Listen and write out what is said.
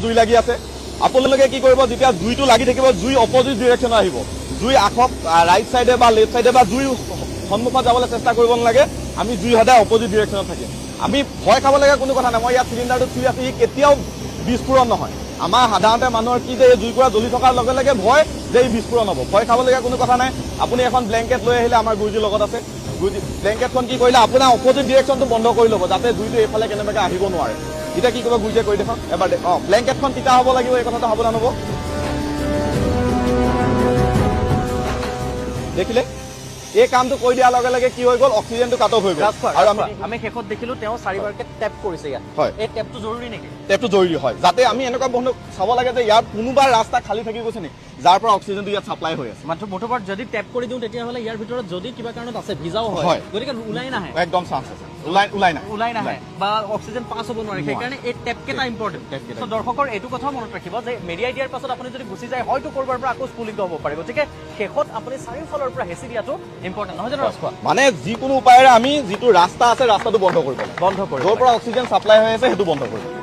জুই লাগি আছে আপোনালোকে কি কৰিব যেতিয়া জুইটো লাগি থাকিব জুই অপজিট ডিৰেকশ্যনত আহিব জুই আখক ৰাইট সাইডে বা লেফট সাইডে বা জুই সন্মুখত যাবলৈ চেষ্টা কৰিব নালাগে আমি জুই সদায় অপজিট ডিৰেকশ্যনত থাকিম আমি ভয় খাব লগা কোনো কথা নাই মই ইয়াত সিলিণ্ডাৰটো চুই আছো ই কেতিয়াও বিস্ফোৰণ নহয় আমাৰ সাধাৰণতে মানুহৰ কি যে এই জুইকুৰা জ্বলি থকাৰ লগে লগে ভয় যে এই বিস্ফোৰণ হ'ব ভয় খাব লগা কোনো কথা নাই আপুনি এখন ব্লেংকেট লৈ আহিলে আমাৰ গুৰুজীৰ লগত আছে ব্লেংকেটখন কি কৰিলে আপোনাৰ অপজিট ডিৰেকশ্যনটো বন্ধ কৰি ল'ব যাতে জুইটো এইফালে কেনেবাকৈ আহিব নোৱাৰে এতিয়া কি কৰিব গুৰুজীয়ে কৰি দেখক এবাৰ ব্লেংকেটখন তিতা হ'ব লাগিব এই কথাটো সাৱধান হ'ব দেখিলে এই কামটো কৰি দিয়াৰ লগে লগে কি হৈ গ'ল অক্সিজেনটো কাট অফ হৈ গ'ল আৰু আমি শেষত দেখিলো তেওঁ চাৰিবাৰকে টেপ কৰিছে ইয়াত এই টেপটো জৰুৰী নেকি টেপটো জৰুৰী হয় যাতে আমি এনেকুৱা বন্ধ চাব লাগে যে ইয়াৰ কোনোবা ৰাস্তা খালী থাকি গৈছে নেকি যাৰ পৰা অক্সিজেনটো ইয়াত ছাপ্লাই হৈ আছে মাত্ৰ মুঠৰ যদি টেপ কৰি দিওঁ তেতিয়াহ'লে ইয়াৰ ভিতৰত যদি কিবা কাৰণত আছে ভিজাও হয় গতিকে ওলাই নাহে একদম চান্স আছে ওলাই নাহে বা অক্সিজেন পাছ হ'ব নোৱাৰে সেইকাৰণে এই টেপ কেইটা ইম্পৰ্টেণ্ট চ' দৰ্শকৰ এইটো কথাও মনত ৰাখিব যে মেৰিয়াই দিয়াৰ পাছত আপুনি যদি গুচি যায় হয়তো ক'ৰবাৰ পৰা আকৌ স্পুলিংটো হ'ব পাৰে গতিকে শেষত আপুনি চাৰিওফালৰ পৰা হেঁচি দিয়াটো ইম্পৰ্টেণ্ট নহয় জানো ৰাজখোৱা মানে যিকোনো উপায়েৰে আমি যিটো ৰাস্তা আছে ৰাস্তাটো বন্ধ কৰিব লাগে বন্ধ কৰিব য'ৰ পৰা অক্সিজেন ছাপ্লাই হৈ আছে সেইটো বন্ধ কৰিব